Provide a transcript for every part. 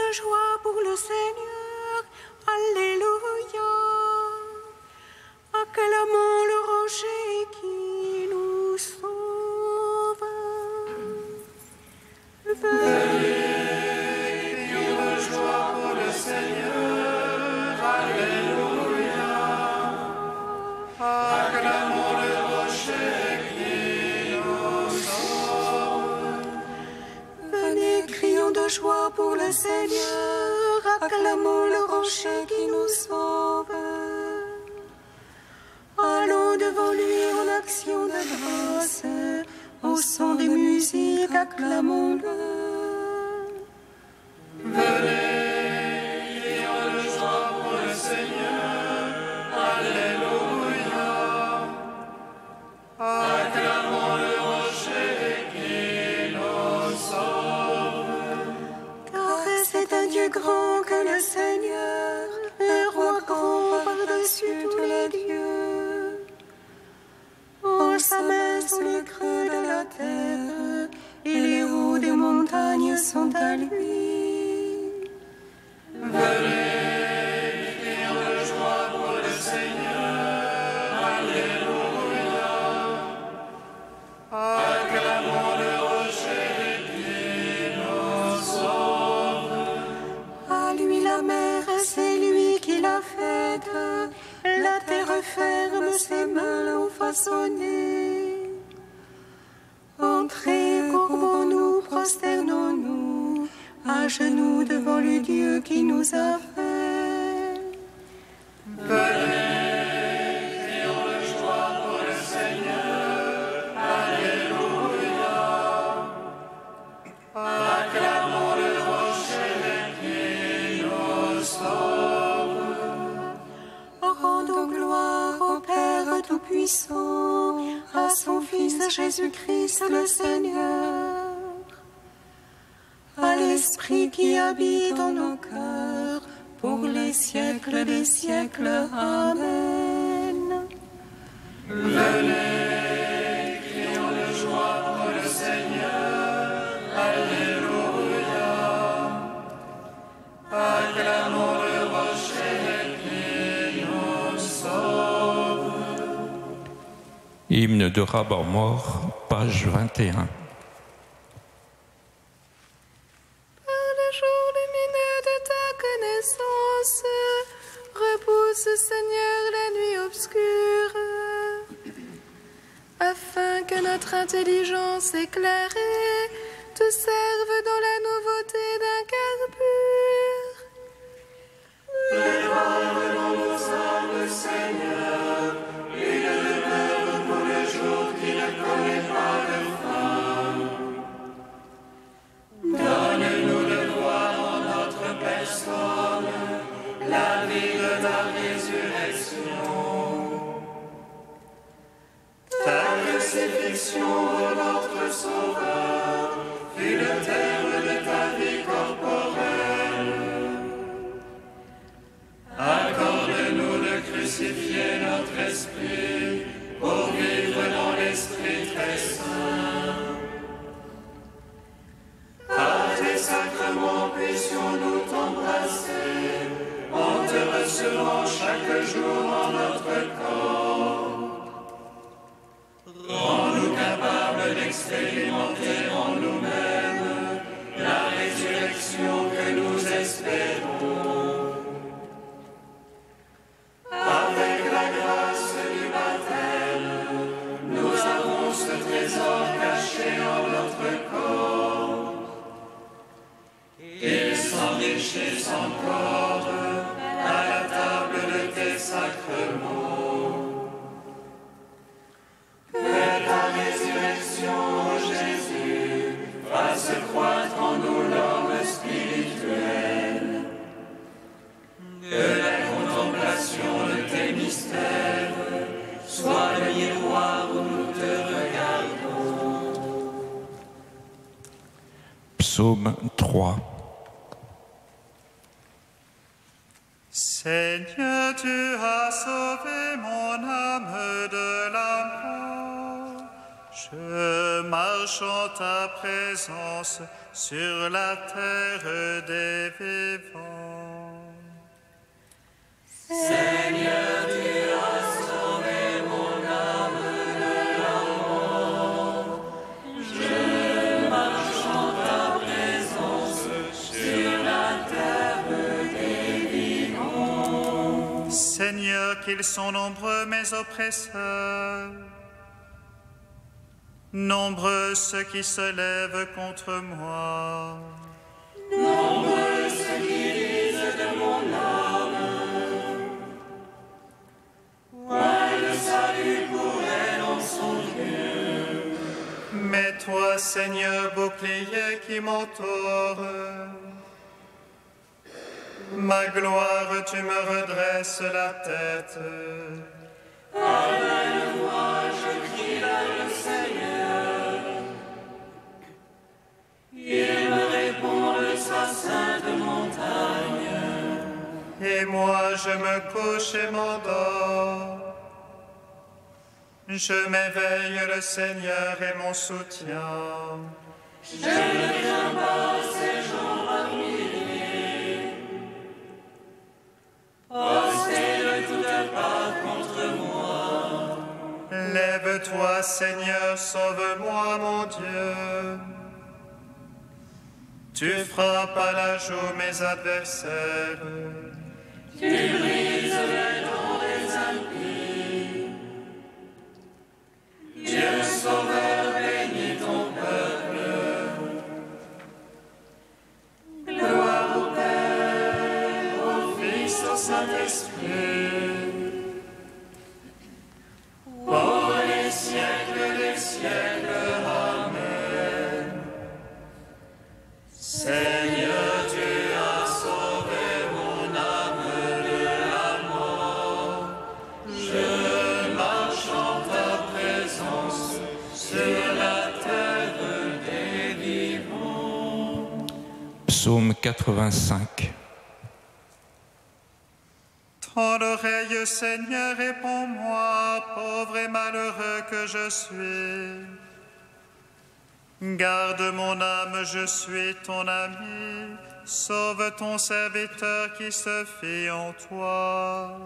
de joie pour le Seigneur. Alléluia. Acclamons le rocher qui nous sauve. Venez, crions de joie pour le Seigneur. Alléluia. Acclamons le rocher qui nous sauve. Venez, crions de joie pour le Seigneur. Acclamons le rocher qui nous sauve. Allons devant lui en action de grâce, au son des musiques, acclamons-le. Venez, crions de joie pour le Seigneur. Alléluia. Acclamons le rocher qui nous sauve. Car c'est un Dieu grand que le Seigneur, un roi grand par-dessus tous les dieux. En sa main sont les creux de la terre, et les hauts des montagnes sont à lui. Venez, crions de joie pour le Seigneur. Alléluia. Acclamons le rocher qui nous sauve. À lui la mer, c'est lui qui l'a faite, la terre ferme, ses mains l'ont façonnée. Entrez, courbons-nous, prosternons-nous, à genoux devant le Dieu qui nous a fait. Venez, crions de joie pour le Seigneur. Alléluia. Acclamons le rocher qui nous sauve. Rendons gloire au Père Tout-Puissant, à son Fils Jésus-Christ le Seigneur, à l'Esprit qui habite en nos cœurs, pour les siècles des siècles. Amen. Venez, crions de joie pour le Seigneur. Alléluia. Acclamons le rocher qui nous sauve. Hymne de Rabat mort, page 21. Par le jour lumineux de ta connaissance, repousse, Seigneur, la nuit obscure, afin que notre intelligence éclairée te serve dans la nouveauté d'un cœur pur. Prépare dans nos âmes, Seigneur, une demeure pour le jour qui ne connaît pas de fin. Donne-nous de voir en notre personne la vie de ta résurrection. Ta crucifixion, ô notre Sauveur, fut le terme de ta vie corporelle. Accorde-nous de crucifier notre esprit pour vivre dans l'esprit très saint. Par tes sacrements puissions-nous t'embrasser en te recevant chaque jour en notre corps. Rends-nous capables d'expérimenter en nous-mêmes la résurrection que nous espérons. Avec la grâce du baptême, nous avons ce trésor caché en notre corps. Il s'enrichisse encore à la table de tes sacrements. Que ta résurrection, ô Jésus, fasse croître en nous l'homme spirituel. Que la contemplation de tes mystères soit le miroir où nous te regardons. Psaume 3. Seigneur, tu as sauvé mon âme de la mort. Je marche en ta présence sur la terre des vivants. Seigneur, tu as sauvé mon âme de la mort. Je marche en ta présence sur la terre des vivants. Seigneur, qu'ils sont nombreux mes oppresseurs, nombreux ceux qui se lèvent contre moi. Nombreux ceux qui disent de mon âme, point de salut pour elle en son Dieu. Mais toi, Seigneur, bouclier qui m'entoure, ma gloire, tu me redresses la tête. Alléluia, je crie vers le Seigneur. Il me répond de sa sainte montagne. Et moi, je me couche et m'endors. Je m'éveille, le Seigneur est mon soutien. Je ne crains pas ces jours à milliers. Postés de toutes parts contre moi. Lève-toi, Seigneur, sauve-moi, mon Dieu. Tu frappes à la joue mes adversaires. Tu brises les dents des impies. Dieu sauveur, bénis ton peuple. Gloire au Père, au Fils, au Saint-Esprit. Pour les siècles des siècles. Amen. Seigneur, tu as sauvé mon âme de la mort. Je marche en ta présence sur la terre des vivants. Psaume 85. Tends l'oreille, Seigneur, réponds-moi, pauvre et malheureux que je suis. Garde mon âme, je suis ton ami. Sauve ton serviteur qui se fie en toi.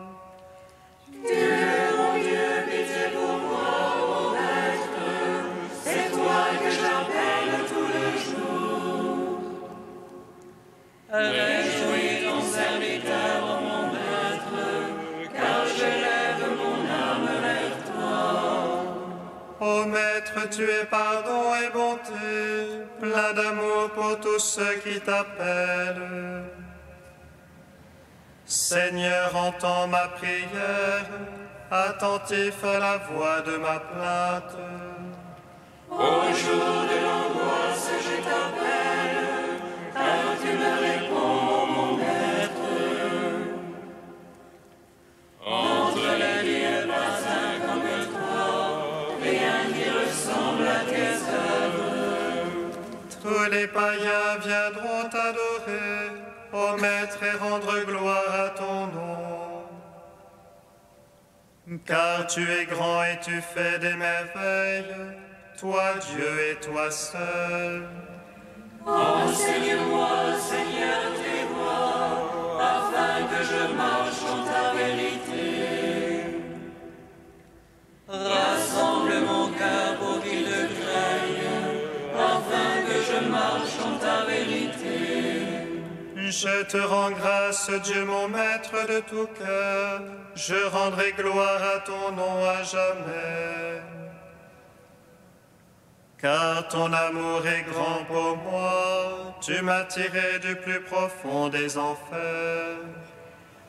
Dieu, mon Dieu, pitié pour moi, mon maître. C'est toi que j'appelle tous les jours. Réjouis ton serviteur, mon maître, car je lève mon âme vers toi. Ô Maître, tu es pardon et bonté, plein d'amour pour tous ceux qui t'appellent. Seigneur, entends ma prière, attentif à la voix de ma plainte. Au jour de l'angoisse, je t'appelle, car tu me réponds, mon maître. Entre les dieux, pas un comme toi, rien qui ressemble à tes œuvres. Tous les païens viendront t'adorer, ô Maître, et rendre gloire à ton nom. Car tu es grand et tu fais des merveilles, toi Dieu et toi seul. Enseigne-moi, Seigneur, tes voies, afin que je marche en ta vérité. Rassemble mon cœur pour qu'il te craigne, afin que je marche en ta vérité. Je te rends grâce, Dieu mon Maître de tout cœur, je rendrai gloire à ton nom à jamais. Car ton amour est grand pour moi, tu m'as tiré du plus profond des enfers.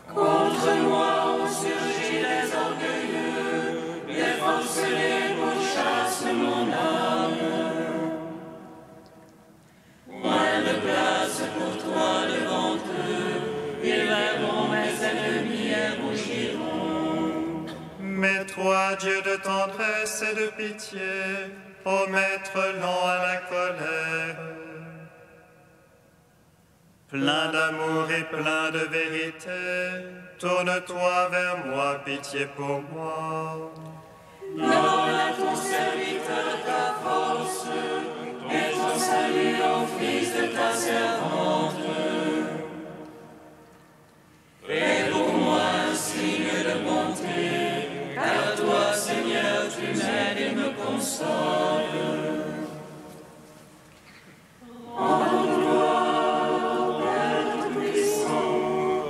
Contre moi ont surgi les orgueilleux, les forcelés pourchassent mon âme. Moins de place pour toi devant eux, ils verront mes ennemis et rougiront. Mais toi, Dieu de tendresse et de pitié, ô Maître lent à la colère, plein d'amour et plein de vérité, tourne-toi vers moi, pitié pour moi. Donne à ton serviteur ta force, et ton salut au fils de ta servante. Fais pour moi un signe de bonté, car toi, Seigneur, tu m'aides et me consoles. En gloire, Père Tout-Puissant,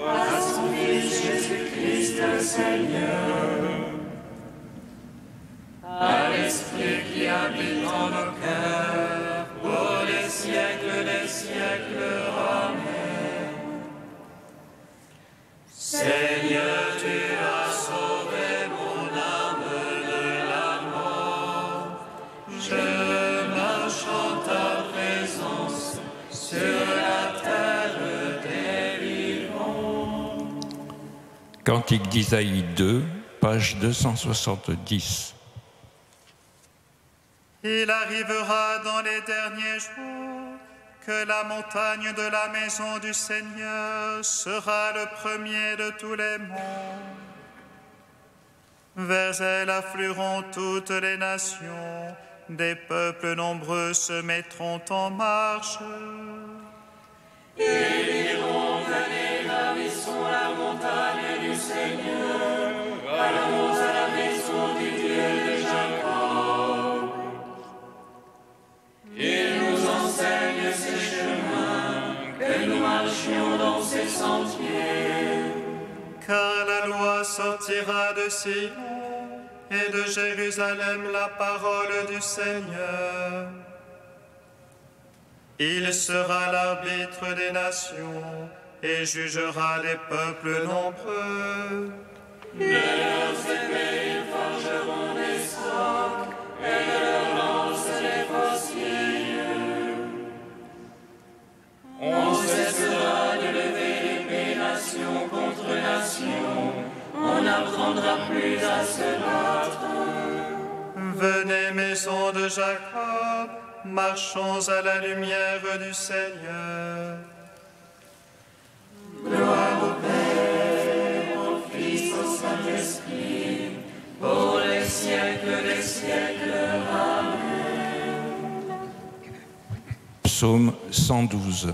à son Fils Jésus-Christ le Seigneur, à l'Esprit qui habite en nos cœurs, pour les siècles des siècles. Amen. Seigneur, tu as sauvé mon âme de la mort. Je marche en ta présence sur la terre des vivants. Cantique d'Isaïe 2, page 270. Il arrivera dans les derniers jours que la montagne de la maison du Seigneur sera le premier de tous les monts. Vers elle afflueront toutes les nations, des peuples nombreux se mettront en marche. Ils diront, venez, gravissons la montagne du Seigneur, allons à la maison du Dieu de Jacob. Il nous enseigne ses chemins, que nous marchions dans ses sentiers. Car la loi sortira de Sion et de Jérusalem la parole du Seigneur. Il sera l'arbitre des nations et jugera les peuples nombreux. De leurs épées ils forgeront des stocks, et de leurs lances des faucilles. On cessera de lever l'épée nation contre nation, on n'apprendra plus à se battre. Venez, maison de Jacob, marchons à la lumière du Seigneur. Gloire au Père, au Fils, au Saint-Esprit, pour les siècles des siècles. Amen. Psaume 112.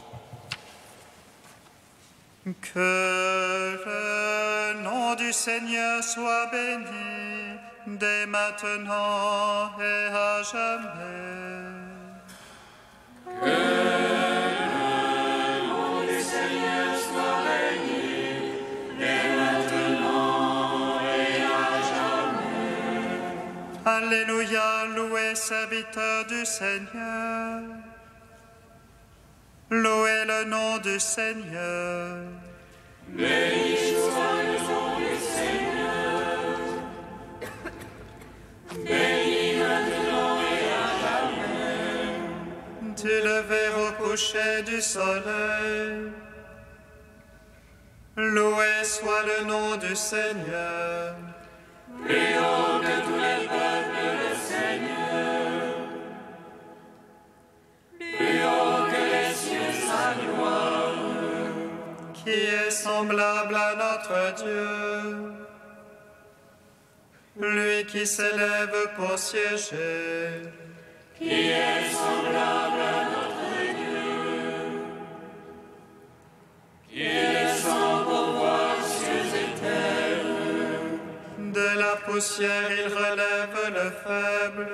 Que le nom du Seigneur soit béni, dès maintenant et à jamais. Que le nom du Seigneur soit béni, dès maintenant et à jamais. Alléluia, louez serviteur du Seigneur. Louez le nom du Seigneur. Béni soit le nom du Seigneur. Béni maintenant et à jamais. Du lever au coucher du soleil. Loué soit le nom du Seigneur. Plus haut que tous les peuples, le Seigneur. Plus haut que les cieux, sa gloire. Qui est semblable à notre Dieu. Lui qui s'élève pour siéger. Qui est semblable à notre Dieu. Qui descend pour voir cieux et terre. De la poussière il relève le faible.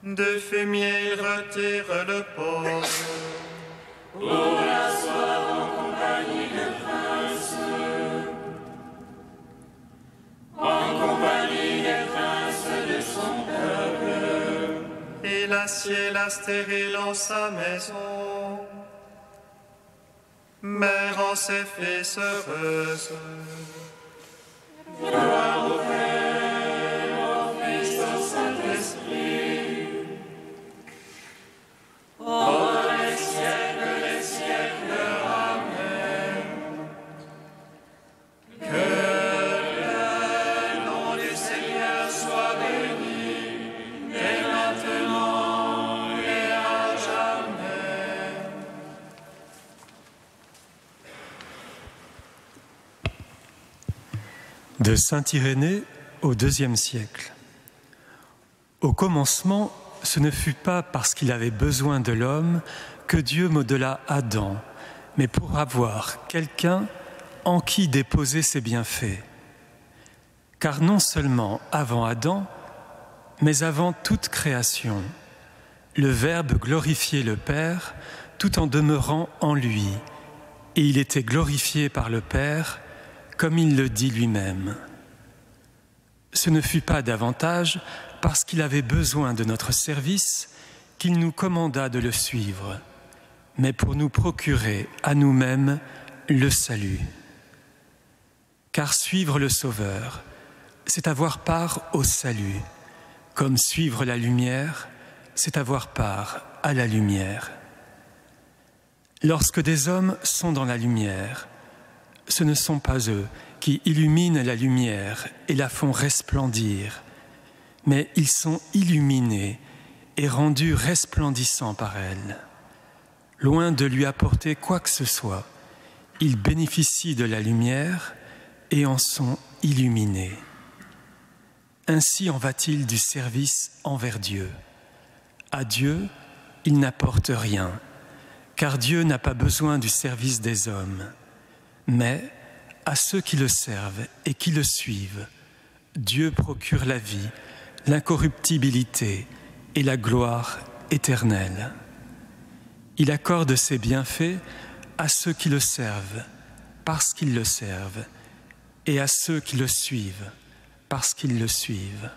De fumier il retire le pauvre. Pour l'asseoir en compagnie de princes. En compagnie des princes de son peuple. Il assied la stérile en sa maison. Mère en ses fils heureuse. Gloire au Père, au Fils, au Saint-Esprit. Au les siècles des siècles. Amen. Que le nom du Seigneur soit béni, dès maintenant et à jamais. De saint Irénée au IIe siècle. Au commencement, ce ne fut pas parce qu'il avait besoin de l'homme que Dieu modela Adam, mais pour avoir quelqu'un en qui déposer ses bienfaits. Car non seulement avant Adam, mais avant toute création, le Verbe glorifiait le Père tout en demeurant en lui, et il était glorifié par le Père, comme il le dit lui-même. Ce ne fut pas davantage parce qu'il avait besoin de notre service qu'il nous commanda de le suivre, mais pour nous procurer à nous-mêmes le salut. Car suivre le Sauveur, c'est avoir part au salut, comme suivre la lumière, c'est avoir part à la lumière. Lorsque des hommes sont dans la lumière, ce ne sont pas eux qui illuminent la lumière et la font resplendir, mais ils sont illuminés et rendus resplendissants par elle. Loin de lui apporter quoi que ce soit, ils bénéficient de la lumière et en sont illuminés. Ainsi en va-t-il du service envers Dieu. À Dieu, il n'apporte rien, car Dieu n'a pas besoin du service des hommes. Mais à ceux qui le servent et qui le suivent, Dieu procure la vie, l'incorruptibilité et la gloire éternelle. Il accorde ses bienfaits à ceux qui le servent, parce qu'ils le servent, et à ceux qui le suivent, parce qu'ils le suivent.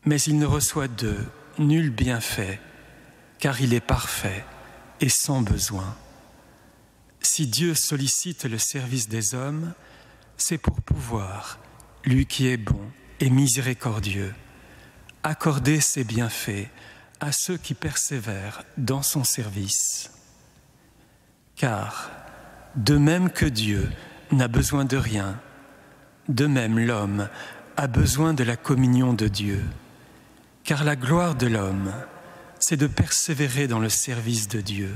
Mais il ne reçoit d'eux nul bienfait, car il est parfait et sans besoin. Si Dieu sollicite le service des hommes, c'est pour pouvoir, lui qui est bon et miséricordieux, accorder ses bienfaits à ceux qui persévèrent dans son service. Car, de même que Dieu n'a besoin de rien, de même l'homme a besoin de la communion de Dieu. Car la gloire de l'homme, c'est de persévérer dans le service de Dieu.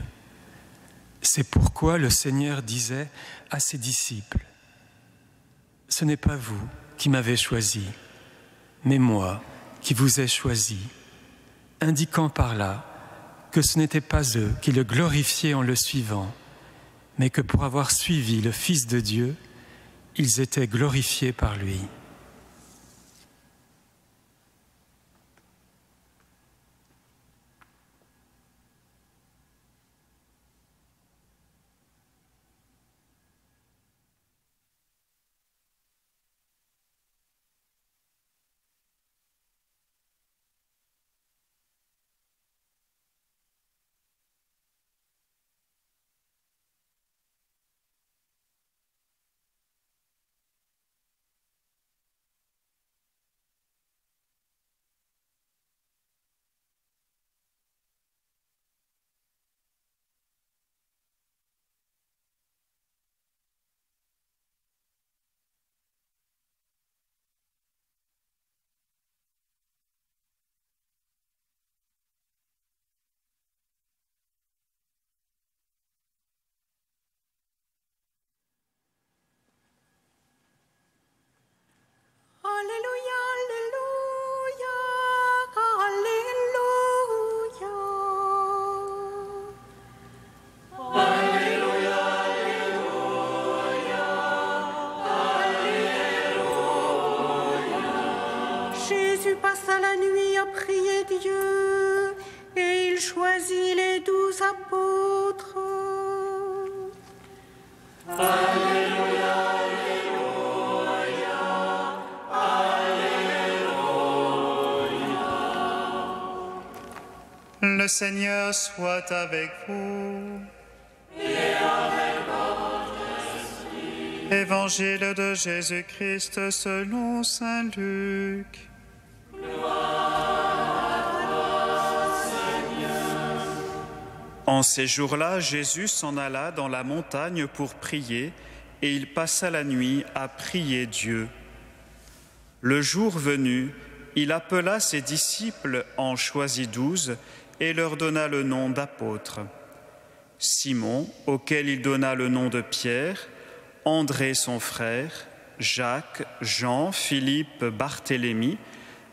C'est pourquoi le Seigneur disait à ses disciples, « Ce n'est pas vous qui m'avez choisi, mais moi qui vous ai choisi », indiquant par là que ce n'était pas eux qui le glorifiaient en le suivant, mais que pour avoir suivi le Fils de Dieu, ils étaient glorifiés par lui. Jésus passa la nuit à prier Dieu et il choisit les 12 apôtres. Alléluia, Alléluia, Alléluia. Le Seigneur soit avec vous. Et avec votre esprit. Évangile de Jésus-Christ selon saint Luc. En ces jours-là, Jésus s'en alla dans la montagne pour prier, et il passa la nuit à prier Dieu. Le jour venu, il appela ses disciples, en choisit 12, et leur donna le nom d'apôtres. Simon, auquel il donna le nom de Pierre, André son frère, Jacques, Jean, Philippe, Barthélemy,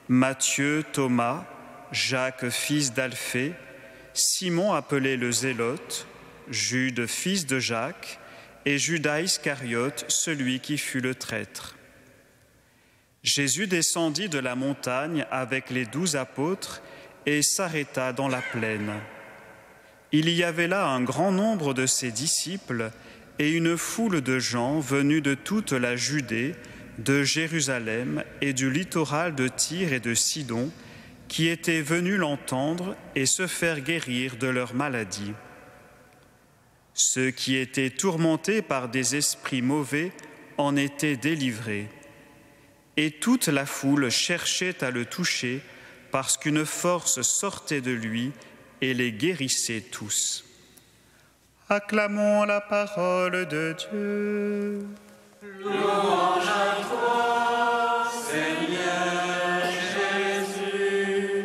Matthieu, Thomas, Jacques, fils d'Alphée, Simon appelé le Zélote, Jude, fils de Jacques, et Judas Iscariote, celui qui fut le traître. Jésus descendit de la montagne avec les 12 apôtres et s'arrêta dans la plaine. Il y avait là un grand nombre de ses disciples et une foule de gens venus de toute la Judée, de Jérusalem et du littoral de Tyr et de Sidon, qui étaient venus l'entendre et se faire guérir de leur maladie. Ceux qui étaient tourmentés par des esprits mauvais en étaient délivrés. Et toute la foule cherchait à le toucher parce qu'une force sortait de lui et les guérissait tous. Acclamons la parole de Dieu. Louange à toi, Seigneur Jésus.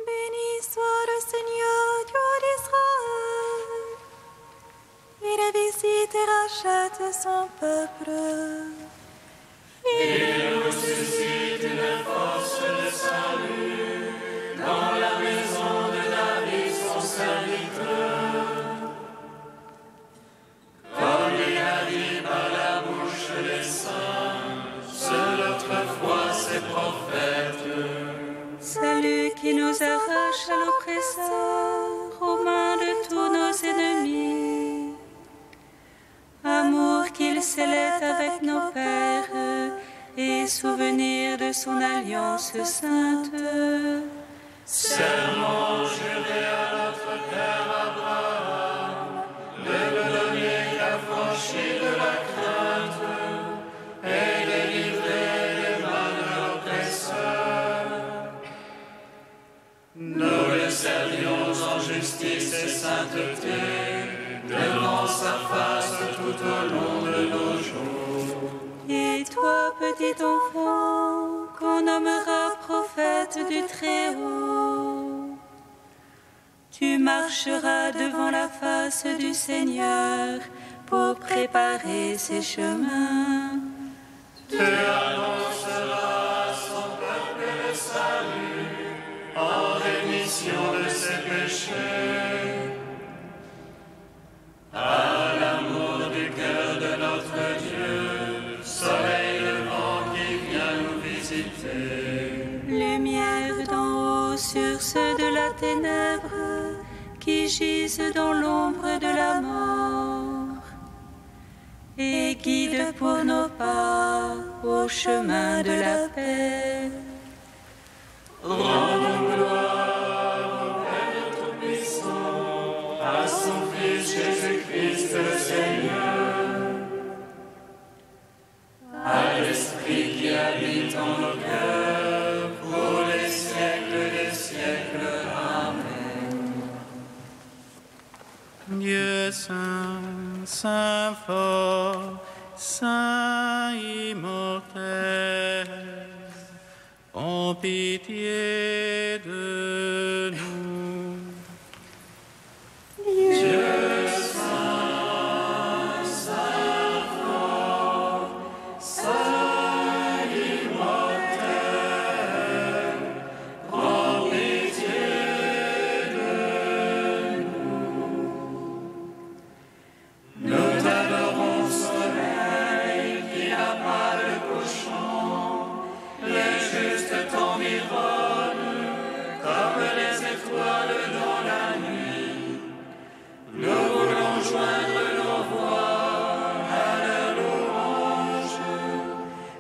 Béni soit le Seigneur, Dieu d'Israël. Il visite et rachète son peuple. Il nous suscite une force de salut dans la maison de David, son serviteur. Comme il a dit par la bouche des saints, seule autrefois ses prophètes. Celui qui nous arrache à l'oppresseur, aux mains de tous nos ennemis. Amour qu'il scellait avec nos pères, et souvenir de son alliance sainte. Serment juré à notre père Abraham, de le donner qu'affranchi de la crainte, et délivrer des mains de l'oppresseur. Nous le servions en justice et sainteté, devant sa face tout au long de nos jours. Et toi, petit enfant, qu'on nommera prophète du Très-Haut, tu marcheras devant la face du Seigneur pour préparer ses chemins. Tu annonceras à son peuple le salut, en rémission de ses péchés. À l'amour du cœur de notre Dieu, soleil levant qui vient nous visiter. Lumière d'en haut sur ceux de la ténèbre qui gisent dans l'ombre de la mort. Et guide pour nos pas au chemin de la paix. Rendons gloire au Père Tout-Puissant, à son Fils Jésus-Christ le Seigneur, à l'Esprit qui habite en nos cœurs, pour les siècles des siècles. Amen. Dieu saint, saint fort, saint immortel, en pitié de nous. Dieu saint, saint fort, saint immortel, prends pitié de nous. Nous t'adorons, soleil qui n'a pas de couchant, les justes t'environnent comme les étoiles dans la nuit. Nous voulons joindre nos voix à leur louange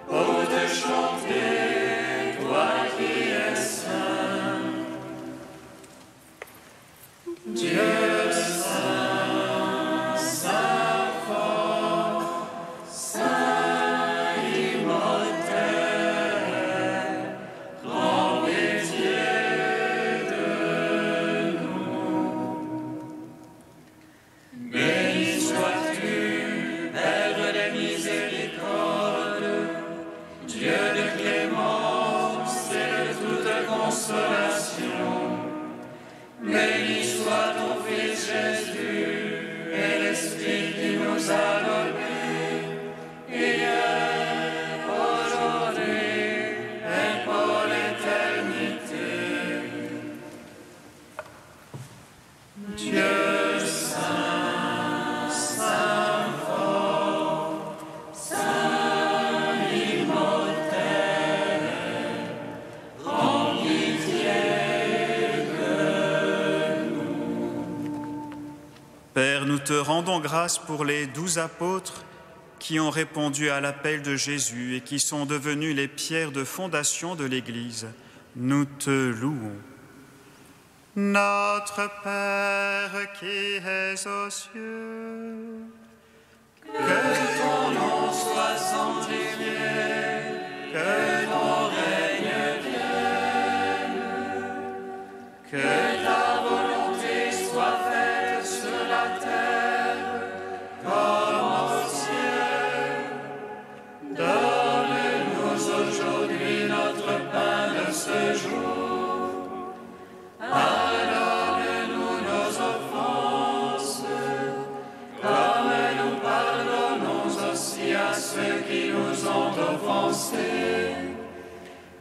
pour te chanter, toi qui es saint. Dieu saint, saint fort, saint immortel, prends pitié de nous. Béni sois-tu, Père des miséricordes, Dieu de clémence et de toute consolation. Béni soit ton Fils Jésus et l'Esprit qui nous a adoptés te rendons grâce pour les 12 apôtres qui ont répondu à l'appel de Jésus et qui sont devenus les pierres de fondation de l'Église. Nous te louons. Notre Père qui es aux cieux, que ton nom soit sanctifié, que ton règne vienne, que ta volonté soit faite sur la terre comme au ciel. Donne-nous aujourd'hui notre pain de ce jour. Pardonne-nous nos offenses, comme nous pardonnons aussi à ceux qui nous ont offensés.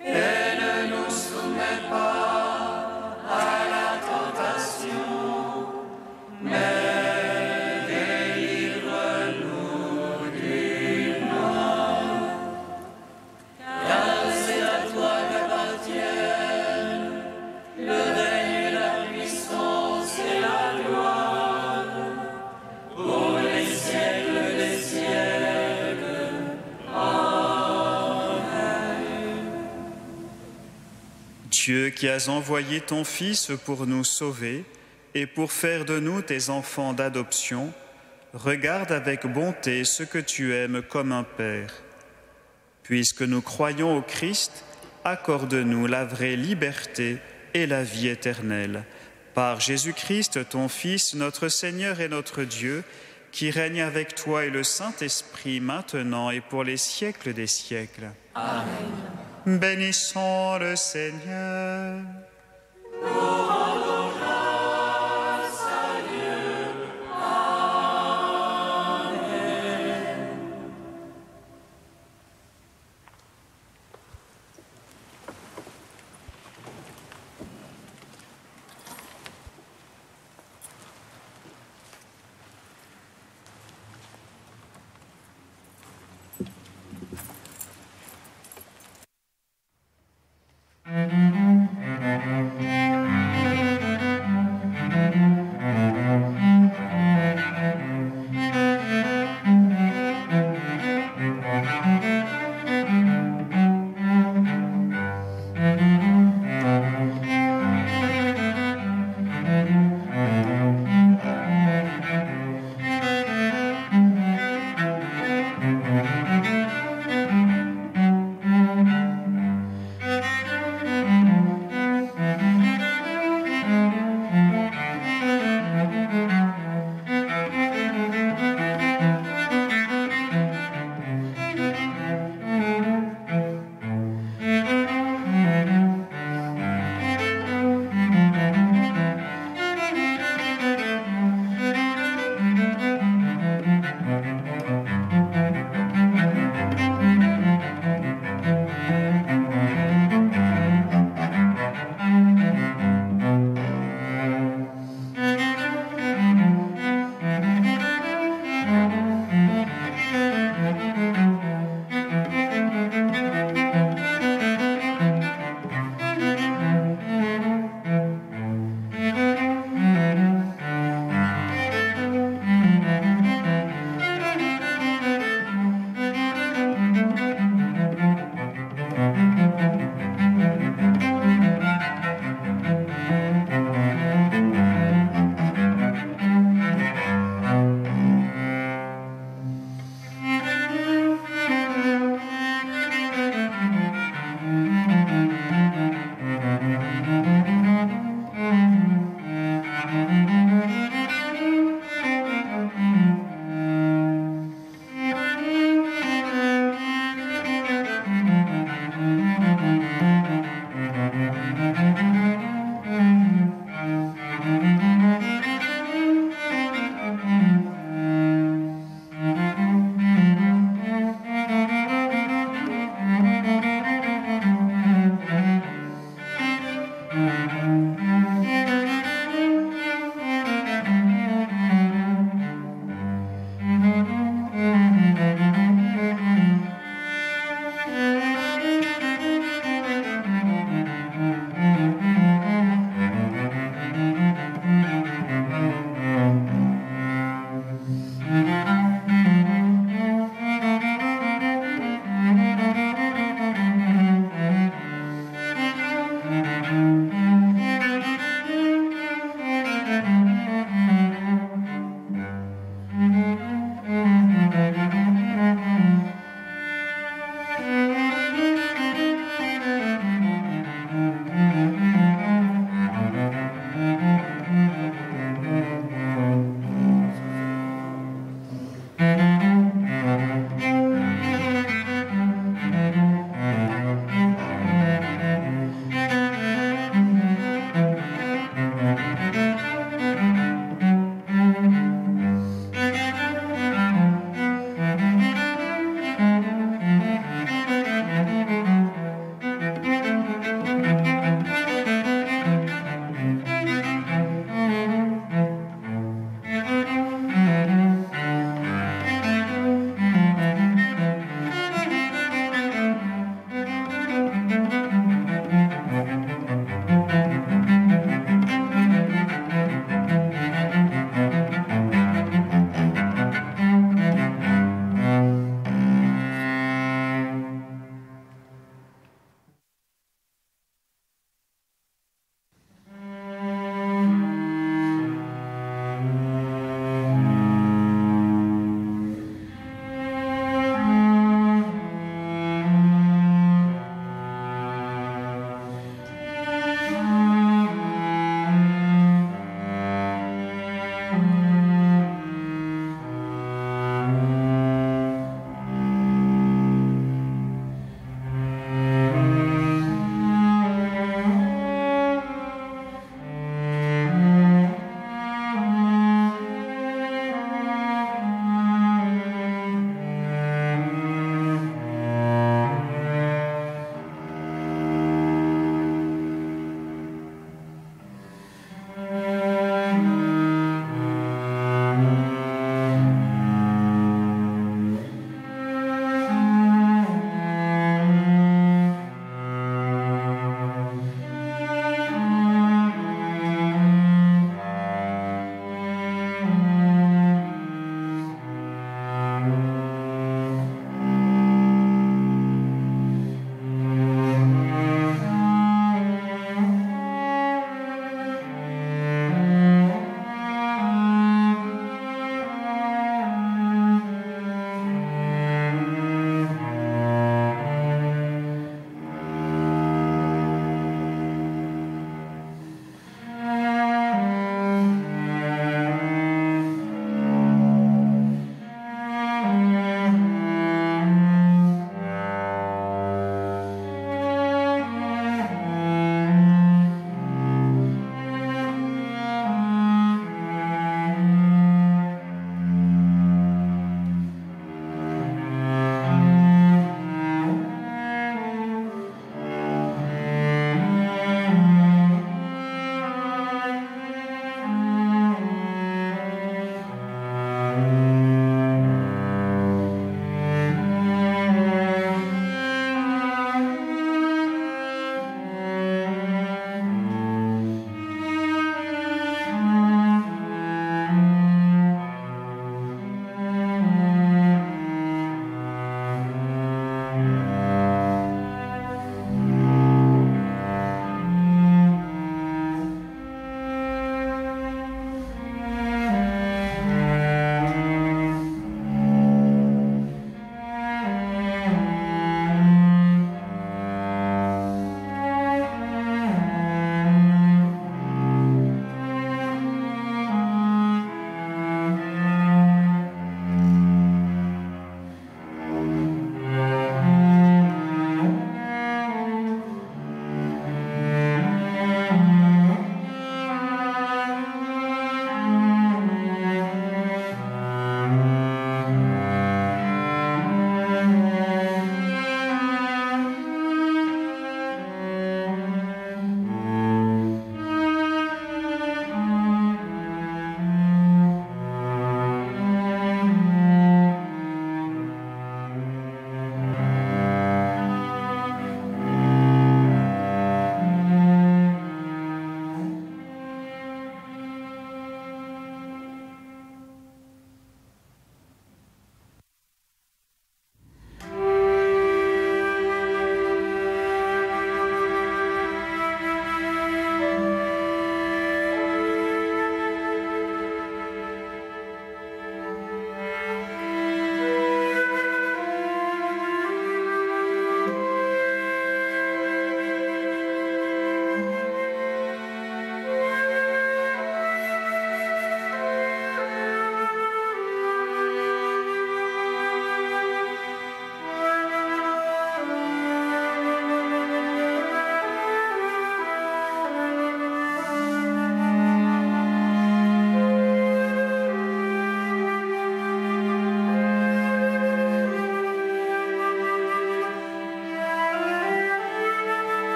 Et ne nous soumets pas à la tentation, mais délivre-nous du mal. Car c'est à toi qu'appartiennent le règne, la puissance et la gloire pour les siècles des siècles. Amen. Dieu qui as envoyé ton Fils pour nous sauver et pour faire de nous tes enfants d'adoption, regarde avec bonté ce que tu aimes comme un Père. Puisque nous croyons au Christ, accorde-nous la vraie liberté et la vie éternelle. Par Jésus-Christ, ton Fils, notre Seigneur et notre Dieu, qui règne avec toi et le Saint-Esprit maintenant et pour les siècles des siècles. Amen. Bénissons le Seigneur.